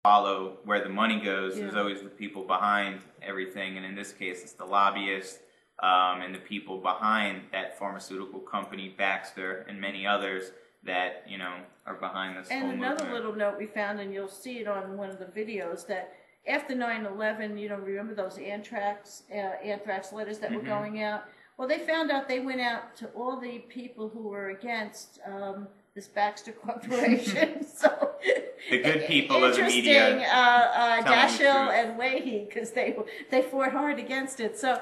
follow where the money goes. Yeah. There's always the people behind everything, and in this case, it's the lobbyists and the people behind that pharmaceutical company, Baxter, and many others that, you know, are behind this whole movement. And another little note we found, and you'll see it on one of the videos, that after 9/11, you know, remember those anthrax letters that were going out? Well, they found out they went out to all the people who were against this Baxter Corporation. So the good people of the media. Interesting, Dashiell and Leahy, because they fought hard against it. So,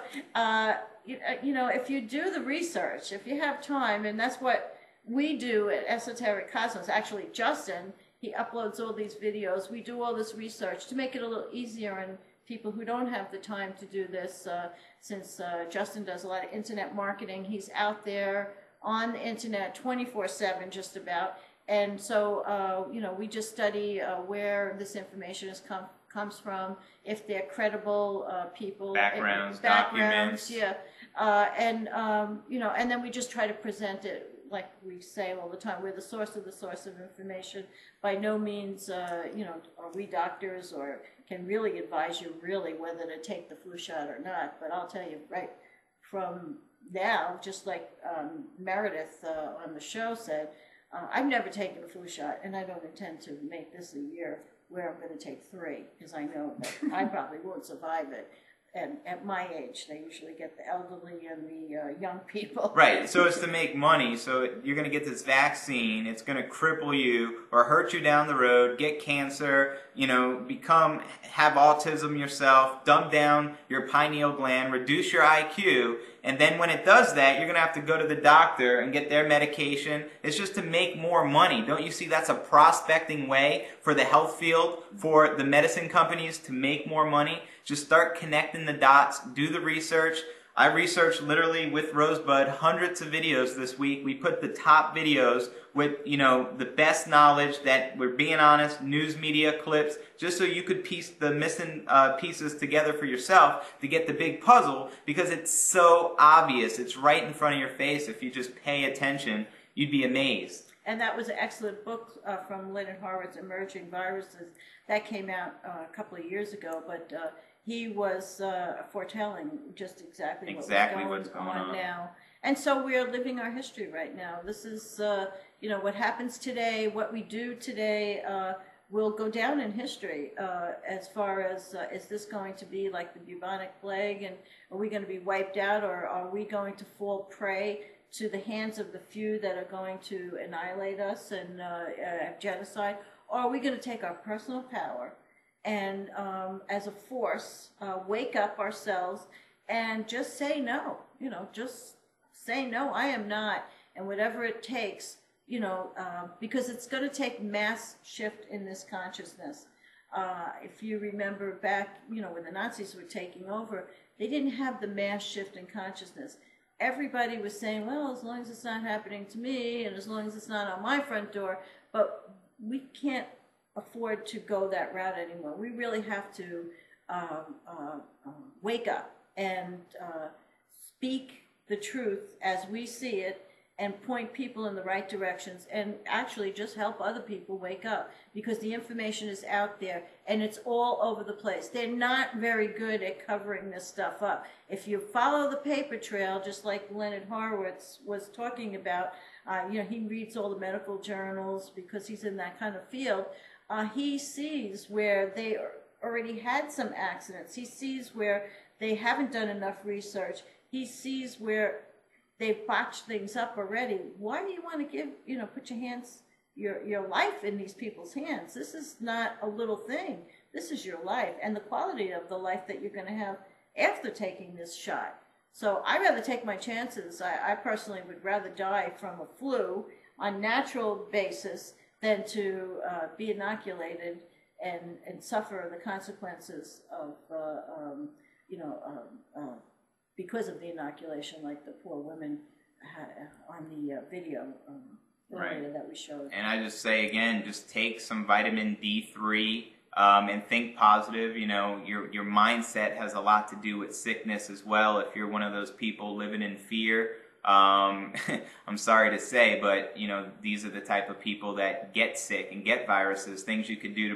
you know, if you do the research, if you have time, and that's what we do at Esoteric Cosmos. Actually, Justin, he uploads all these videos. We do all this research to make it a little easier on people who don't have the time to do this. Since Justin does a lot of internet marketing, he's out there on the internet 24/7 just about. And so, you know, we just study where this information comes from, if they're credible people. Backgrounds, documents. Yeah. You know, and then we just try to present it like we say all the time. We're the source of information. By no means, you know, are we doctors or can really advise you really whether to take the flu shot or not. But I'll tell you right from now, just like Meredith on the show said, I've never taken a flu shot, and I don't intend to make this a year where I'm going to take 3, because I know that I probably won't survive it. And at my age, they usually get the elderly and the young people. Right, so it's to make money. So you're going to get this vaccine. It's going to cripple you or hurt you down the road, get cancer, you know, have autism yourself, dumb down your pineal gland, reduce your IQ. And then when it does that, you're going to have to go to the doctor and get their medication. It's just to make more money. Don't you see that's a prospecting way for the health field, for the medicine companies to make more money? Just start connecting the dots, do the research. I researched literally with Rosebud hundreds of videos this week. We put the top videos with, you know, the best knowledge that we're being honest, news media clips, just so you could piece the missing pieces together for yourself to get the big puzzle, because it's so obvious. It's right in front of your face. If you just pay attention, you'd be amazed. And that was an excellent book from Leonard Horowitz, Emerging Viruses. That came out a couple of years ago, but he was foretelling just exactly what's going on now. And so we are living our history right now. This is, you know, what happens today, what we do today will go down in history as far as, is this going to be like the bubonic plague, and are we going to be wiped out, or are we going to fall prey to the hands of the few that are going to annihilate us and genocide? Or are we going to take our personal power and as a force, wake up ourselves and just say no, you know, just say no, I am not, and whatever it takes, you know, because it's going to take mass shift in this consciousness. If you remember back, you know, when the Nazis were taking over, they didn't have the mass shift in consciousness. Everybody was saying, well, as long as it's not happening to me and as long as it's not on my front door, but we can't afford to go that route anymore. We really have to wake up and speak the truth as we see it and point people in the right directions and actually just help other people wake up, because the information is out there and it's all over the place. They're not very good at covering this stuff up. If you follow the paper trail, just like Leonard Horowitz was talking about, you know, he reads all the medical journals because he's in that kind of field. He sees where they already had some accidents. He sees where they haven't done enough research. He sees where they've botched things up already. Why do you want to give, you know, put your life in these people's hands? This is not a little thing. This is your life and the quality of the life that you're going to have after taking this shot. So I'd rather take my chances. I personally would rather die from a flu on natural basis than to be inoculated and suffer the consequences of, you know, because of the inoculation, like the poor women on the video earlier that we showed. And I just say again, just take some vitamin D3 and think positive. You know, your mindset has a lot to do with sickness as well. If you're one of those people living in fear, I'm sorry to say, but you know, these are the type of people that get sick and get viruses. Things you could do to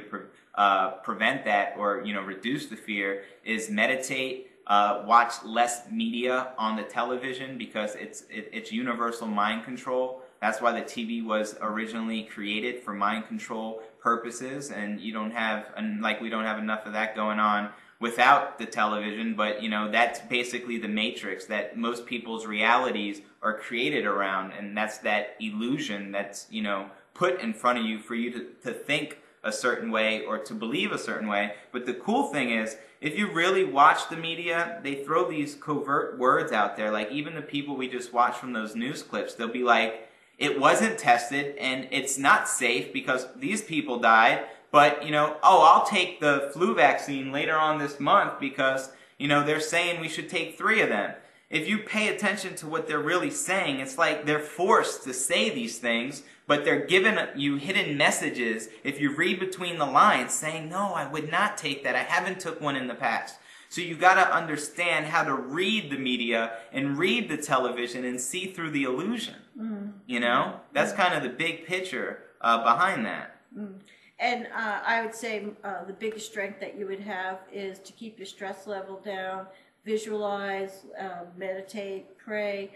prevent that, or you know, reduce the fear, is meditate. Watch less media on the television, because it's universal mind control. That's why the TV was originally created, for mind control purposes, and you don't have, and like we don't have enough of that going on without the television. But you know, that's basically the matrix that most people's realities are created around, and that's that illusion that's, you know, put in front of you for you to think a certain way or to believe a certain way. But the cool thing is, if you really watch the media, they throw these covert words out there. Like even the people we just watched from those news clips, they'll be like, it wasn't tested and it's not safe because these people died, but you know, oh, I'll take the flu vaccine later on this month because, you know, they're saying we should take 3 of them. If you pay attention to what they're really saying, it's like they're forced to say these things, but they're giving you hidden messages, if you read between the lines, saying, no, I would not take that. I haven't took one in the past. So you got to understand how to read the media and read the television and see through the illusion. You know? That's kind of the big picture behind that. And I would say the biggest strength that you would have is to keep your stress level down, visualize, meditate, pray,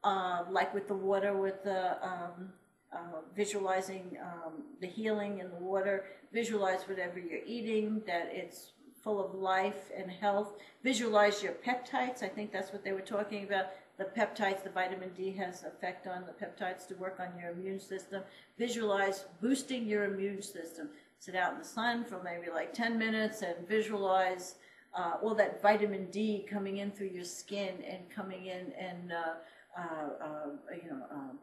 like with the water, with the visualizing the healing in the water. Visualize whatever you're eating, that it's full of life and health. Visualize your peptides. I think that's what they were talking about. The peptides, the vitamin D has effect on the peptides to work on your immune system. Visualize boosting your immune system. Sit out in the sun for maybe like 10 minutes and visualize all that vitamin D coming in through your skin and coming in and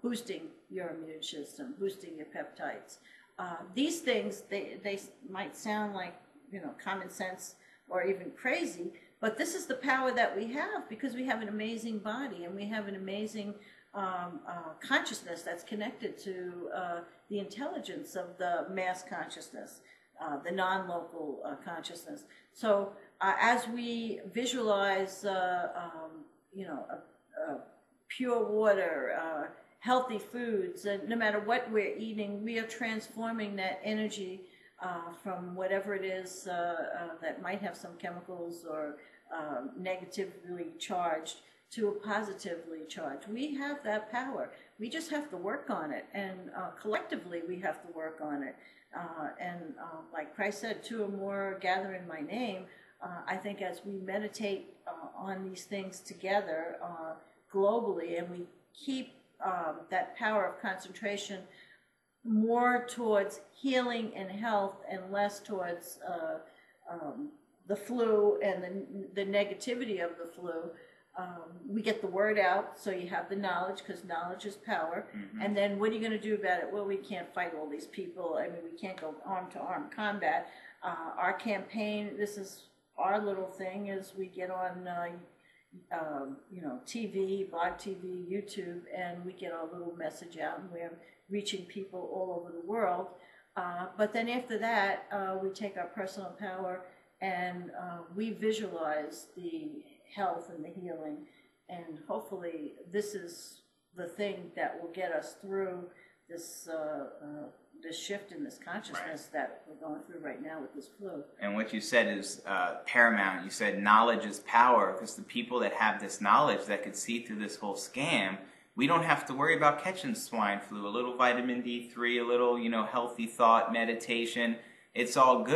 boosting your immune system, boosting your peptides. These things, they might sound like, you know, common sense or even crazy, but this is the power that we have because we have an amazing body and we have an amazing consciousness that's connected to the intelligence of the mass consciousness, the non-local consciousness. So as we visualize, pure water, healthy foods, and no matter what we're eating, we are transforming that energy from whatever it is that might have some chemicals or negatively charged to a positively charged. We have that power. We just have to work on it, and collectively we have to work on it. Like Christ said, 2 or more gather in my name. I think as we meditate on these things together globally, and we keep that power of concentration more towards healing and health and less towards the flu and the negativity of the flu, we get the word out, so you have the knowledge, because knowledge is power. And then what are you going to do about it? Well, we can't fight all these people. I mean, we can't go arm-to-arm combat. Our campaign, this is our little thing, is we get on TV, blog TV, YouTube, and we get our little message out, and we're reaching people all over the world. But then after that, we take our personal power and we visualize the health and the healing, and hopefully this is the thing that will get us through this this shift in this consciousness that we're going through right now with this flu. And what you said is paramount. You said knowledge is power, because the people that have this knowledge that could see through this whole scam, we don't have to worry about catching swine flu. A little vitamin D3, a little, healthy thought, meditation, it's all good.